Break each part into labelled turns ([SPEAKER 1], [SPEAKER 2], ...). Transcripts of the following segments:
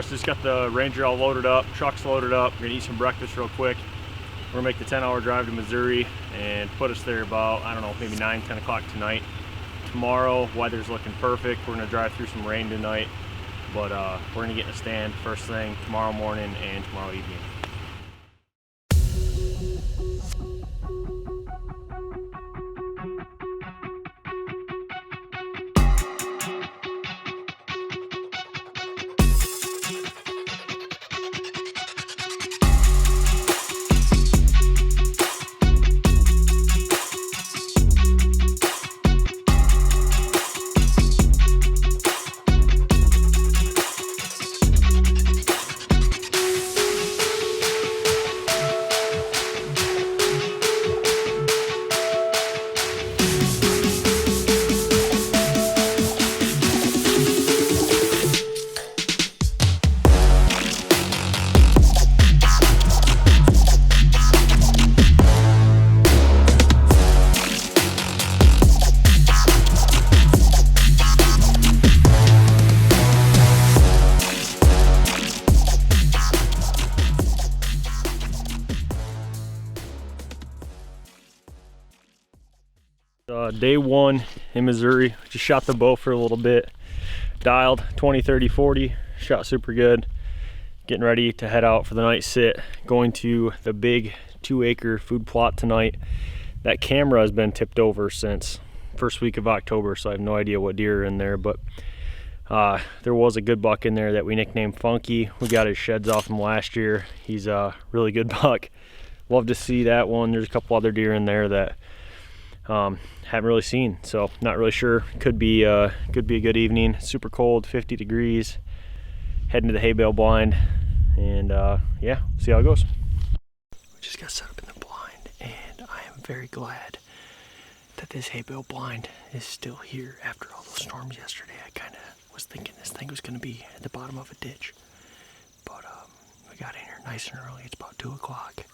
[SPEAKER 1] us. Just got the Ranger all loaded up, trucks loaded up. We're gonna eat some breakfast real quick. We're gonna make the 10-hour drive to Missouri and put us there about, I don't know, maybe 9, 10 o'clock tonight. Tomorrow, weather's looking perfect. We're gonna drive through some rain tonight, but we're gonna get in a stand first thing tomorrow morning and tomorrow evening. Day 1 in Missouri. Just shot the bow for a little bit, dialed 20, 30, 40, shot super good. Getting ready to head out for the night sit, going to the big 2-acre food plot tonight. That camera has been tipped over since first week of October, so I have no idea what deer are in there, but there was a good buck in there that we nicknamed Funky. We got his sheds off him last year. He's a really good buck. Love to see that one. There's a couple other deer in there that haven't really seen, so not really sure. Could be a good evening. Super cold, 50 degrees. Heading to the hay bale blind, and yeah, see how it goes. We just got set up in the blind, and I am very glad that this hay bale blind is still here after all those storms yesterday. I kind of was thinking this thing was going to be at the bottom of a ditch, but we got in here nice and early. It's about 2 o'clock.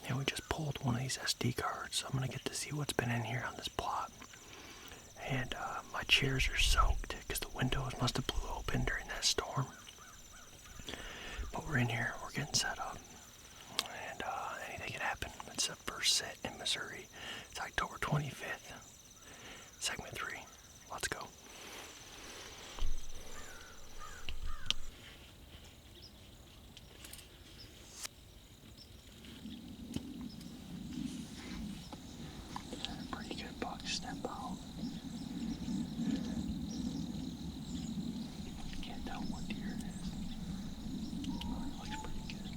[SPEAKER 1] And we just pulled one of these SD cards, so I'm going to get to see what's been in here on this plot. And my chairs are soaked because the windows must have blew open during that storm. But we're in here, we're getting set up, and anything can happen. It's the first sit in Missouri. It's October 25th, segment 3. Let's go. Step out. Can't tell what deer it is. Oh, it looks pretty good.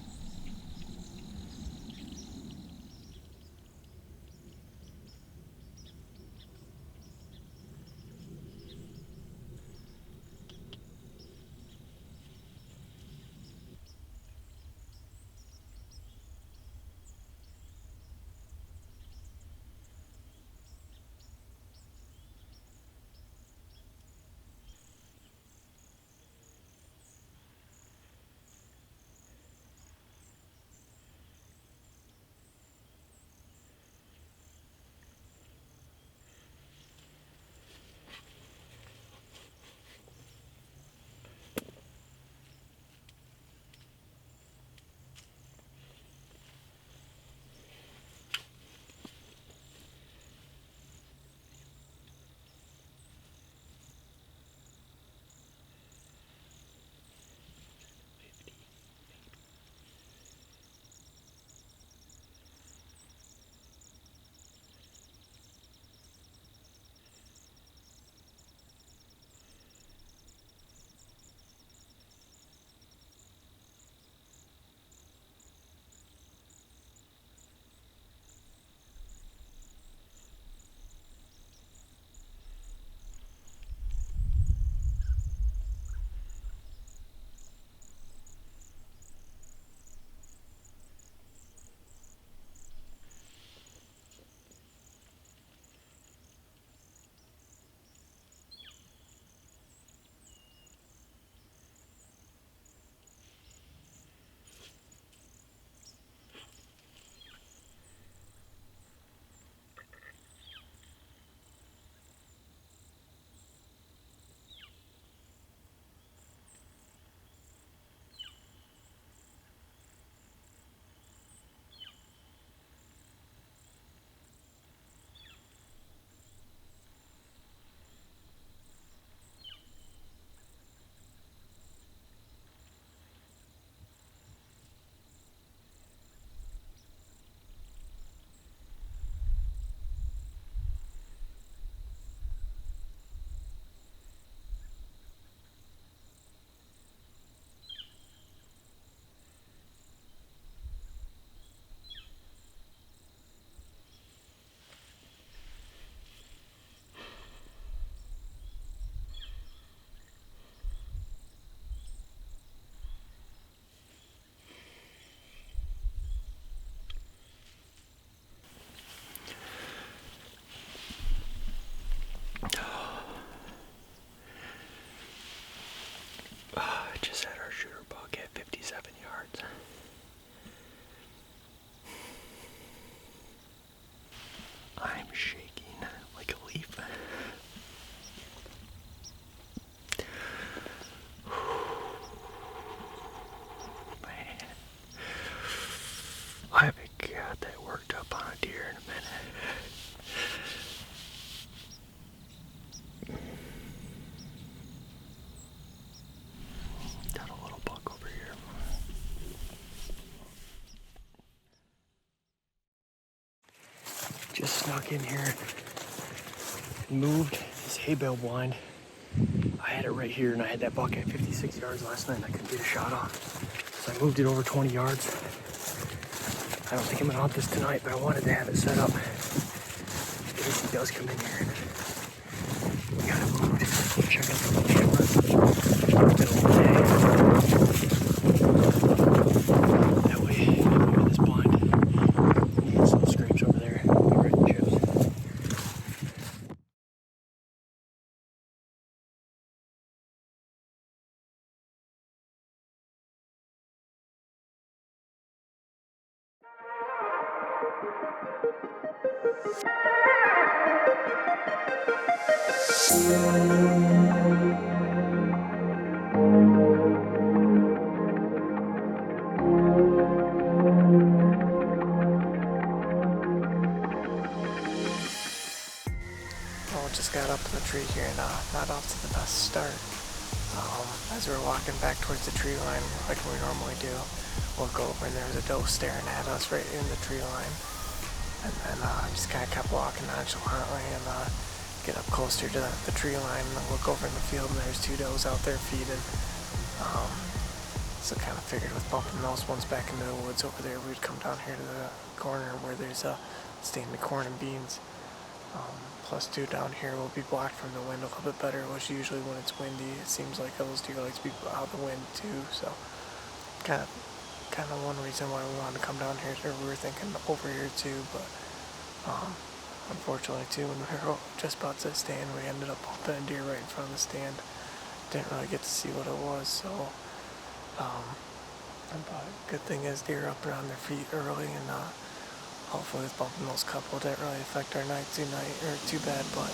[SPEAKER 1] worked up on a deer in a minute. Got a little buck over here. Just snuck in here and moved this hay bale blind. I had it right here, and I had that buck at 56 yards last night, and I couldn't get a shot off. So I moved it over 20 yards. I don't think I'm gonna hunt this tonight, but I wanted to have it set up in case he does come in here. We got it moved. Check out the camera. Middle of the day. That way, look at this blind. You get some scrapes over there. Right in chips.
[SPEAKER 2] Well, just got up in the tree here and not off to the best start. As we were walking back towards the tree line, like we normally do, we'll go over and there was a doe staring at us right in the tree line. And then just kind of kept walking nonchalantly and get up closer to the tree line and look over in the field, and there's two does out there feeding. So kind of figured with bumping those ones back into the woods over there, we'd come down here to the corner where there's stand of corn and beans. Plus two down here will be blocked from the wind a little bit better, which usually when it's windy, it seems like those deer like to be out of the wind too. So kind of one reason why we wanted to come down here. We were thinking over here too, but unfortunately too, when we were just about to stand, we ended up bumping a deer right in front of the stand. Didn't really get to see what it was, so but good thing is deer up and on their feet early, and hopefully with bumping those couple didn't really affect our night too bad, but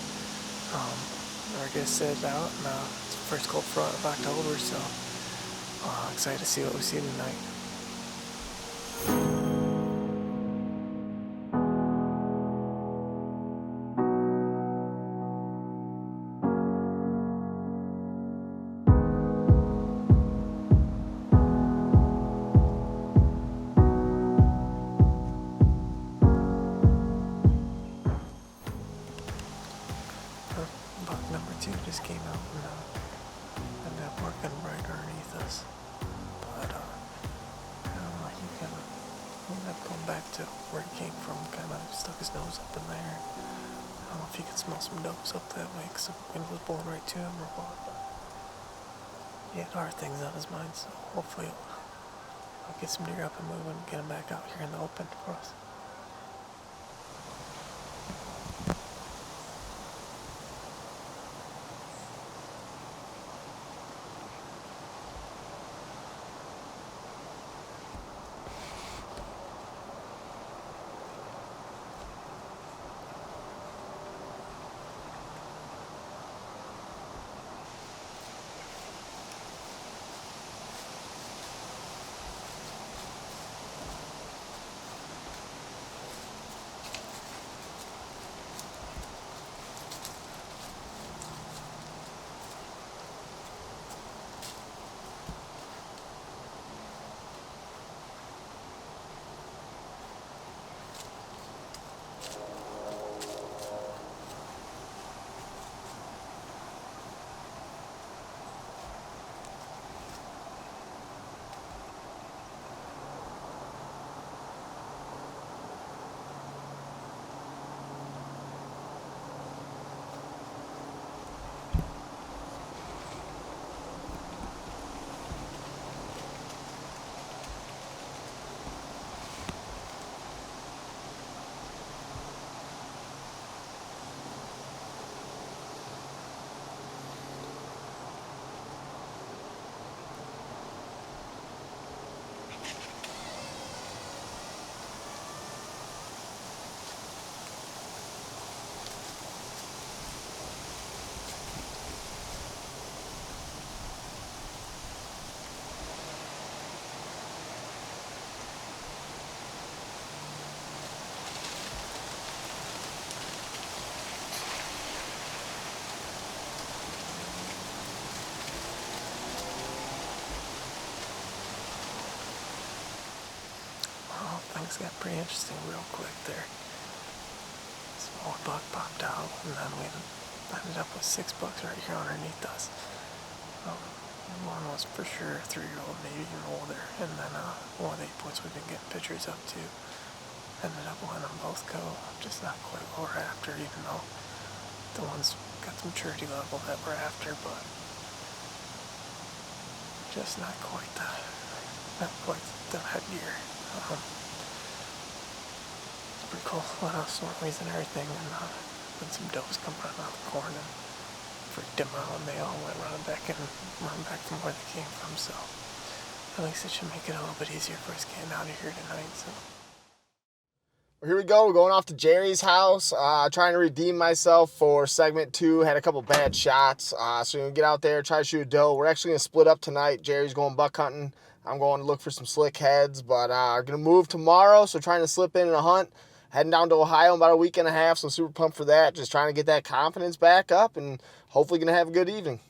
[SPEAKER 2] our guest said out, and it's the first cold front of October, so excited to see what we see tonight. Buck number 2 just came out and ended up working right underneath us. But I don't know, he kind of ended up going back to where he came from, kind of stuck his nose up in there. I don't know if he could smell some does up that way because the wind was blowing right to him or what. But he had hard things on his mind, so hopefully I'll get some deer up and moving and get them back out here in the open for us. things got pretty interesting real quick there. Small buck popped out, and then we ended up with 6 bucks right here underneath us. One was for sure a 3-year-old, maybe even older, and then one of the 8-points we've been getting pictures up to. Ended up letting them both go, just not quite what we're after, even though the one's got the maturity level that we're after, but just not quite the headgear. It's pretty cool. Let out snortlies and everything, and then some does come running out of the corn and freaked them out, and they all went running back from where they came from. So at least it should make it a little bit easier for us getting out of here tonight. So.
[SPEAKER 3] Here we go. We're going off to Jerry's house, trying to redeem myself for segment 2. Had a couple bad shots, so we're going to get out there, try to shoot a doe. We're actually going to split up tonight. Jerry's going buck hunting. I'm going to look for some slick heads, but we're going to move tomorrow, so trying to slip in a hunt. Heading down to Ohio in about a week and a half, so super pumped for that. Just trying to get that confidence back up and hopefully going to have a good evening.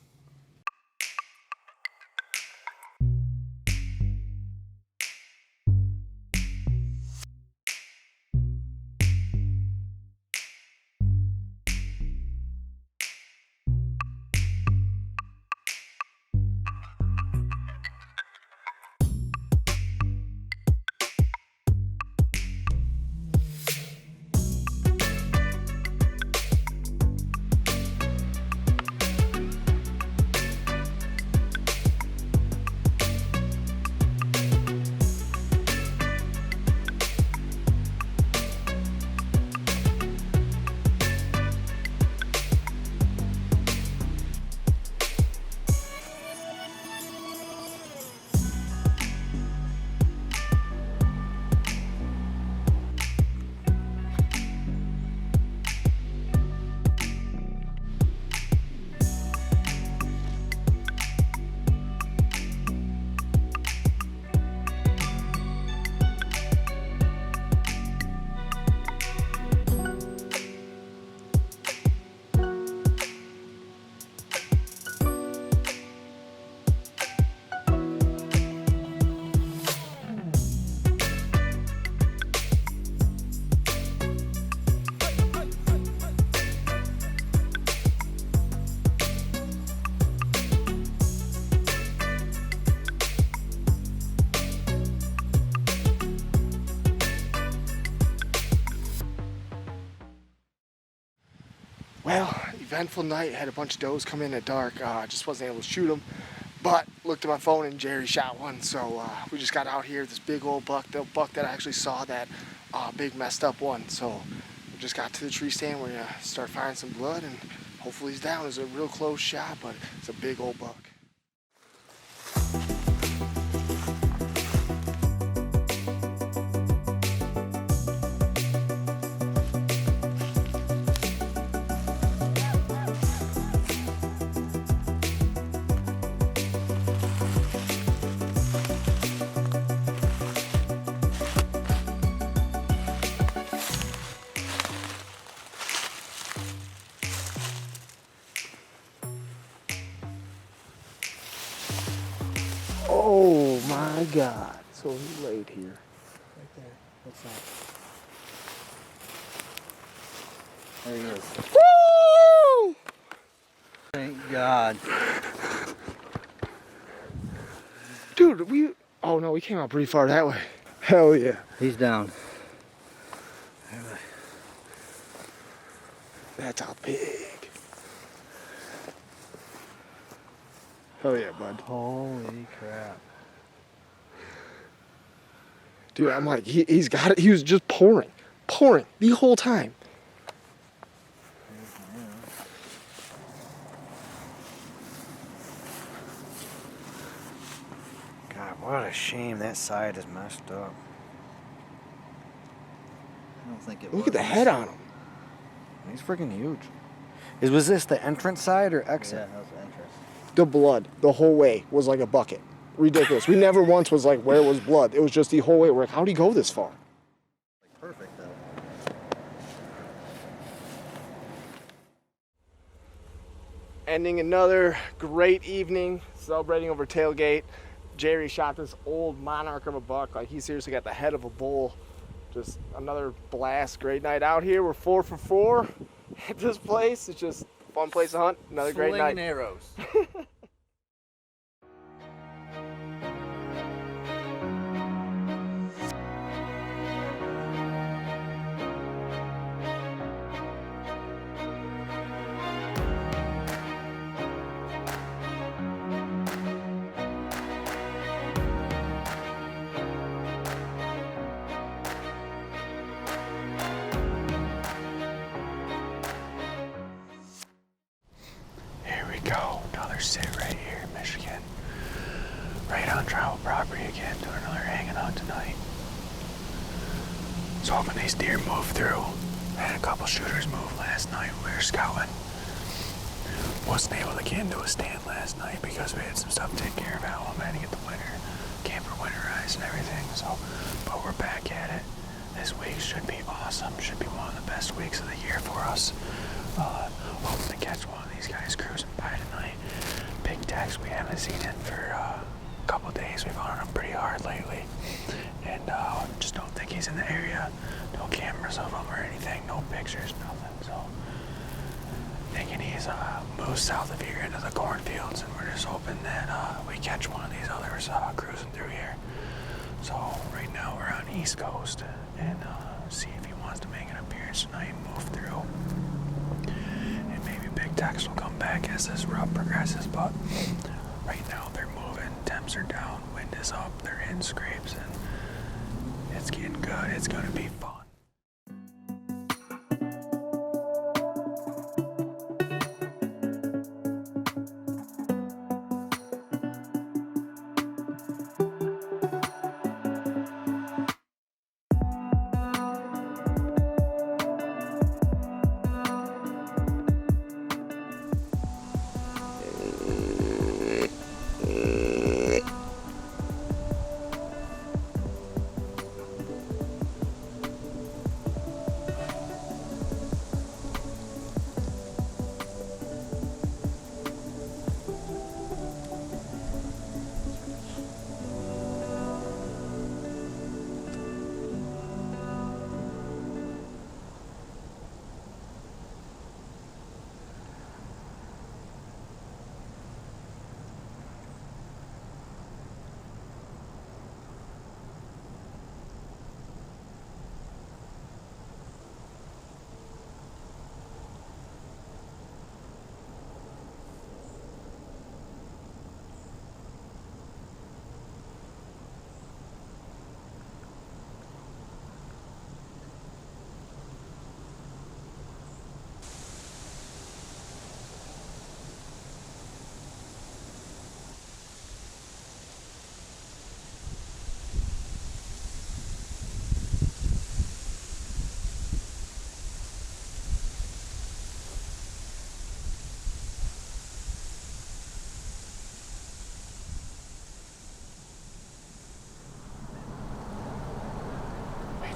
[SPEAKER 3] Well, eventful night. Had a bunch of does come in at dark. Just wasn't able to shoot them, but looked at my phone and Jerry shot one. So we just got out here. This big old buck, the buck that I actually saw that big messed up one. So we just got to the tree stand. We're gonna start firing some blood and hopefully he's down. It was a real close shot, but it's a big old buck. Oh my God. So he laid here. Right there. What's that?
[SPEAKER 4] There he is.
[SPEAKER 3] Woo!
[SPEAKER 4] Thank God.
[SPEAKER 3] Dude, oh no, we came out pretty far that way. Hell yeah.
[SPEAKER 4] He's down.
[SPEAKER 3] That's how big. Hell yeah, bud.
[SPEAKER 4] Holy crap.
[SPEAKER 3] Dude, I'm like, he's got it. He was just pouring the whole time.
[SPEAKER 4] God, what a shame. That side is messed up. I don't think it
[SPEAKER 3] Look at the head on him.
[SPEAKER 4] He's freaking huge. Was this the entrance side or exit? Yeah, that was the entrance.
[SPEAKER 3] The blood, the whole way, was like a bucket. Ridiculous. We never once was like, where was blood? It was just the whole way. We're like, how'd he go this far?
[SPEAKER 4] Perfect, though.
[SPEAKER 3] Ending another great evening, celebrating over tailgate. Jerry shot this old monarch of a buck. Like, he seriously got the head of a bull. just another blast. Great night out here. We're 4 for 4 at this place. It's just a fun place to hunt. Another great night.
[SPEAKER 4] Slinging arrows.
[SPEAKER 2] Here we go, another sit right here in Michigan. Right on tribal property again, doing another hanging out tonight. Was hoping these deer move through. Had a couple shooters move last night when we were scouting. Wasn't able to get into a stand last night because we had some stuff to take care of at home. I had to get the camper winterized and everything, so, but we're back at it. This week should be awesome. Should be one of the best weeks of the year for us. Hoping to catch one of these guys cruising by tonight. Big Tex, we haven't seen it for a couple days. We've hunted him pretty hard lately, and just don't think he's in the area. No cameras of him or anything, no pictures, nothing. So thinking he's moved south of here into the cornfields, and we're just hoping that we catch one of these others cruising through here. So right now we're on the East Coast and see if he wants to make an appearance tonight and move through. Big Tex will come back as this route progresses, but right now they're moving, temps are down, wind is up, they're hitting scrapes, and it's getting good. It's going to be fun.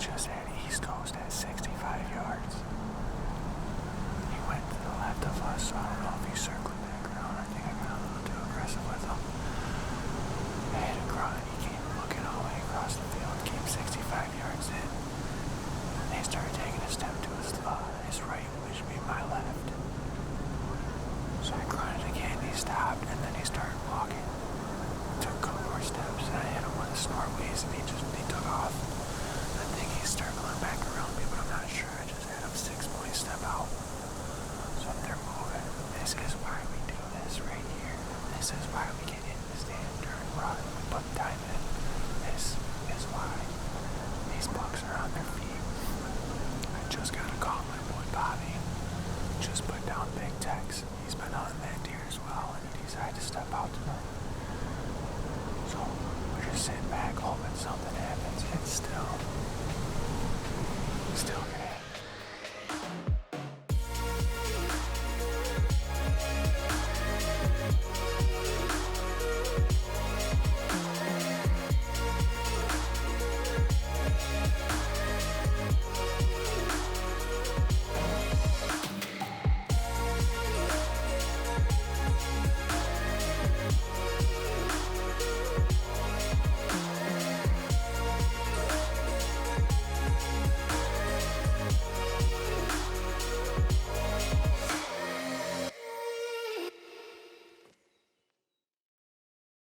[SPEAKER 2] Just at East Coast at 65 yards. He went to the left of us, so I don't know if he's circling back around. I think I got a little too aggressive with him.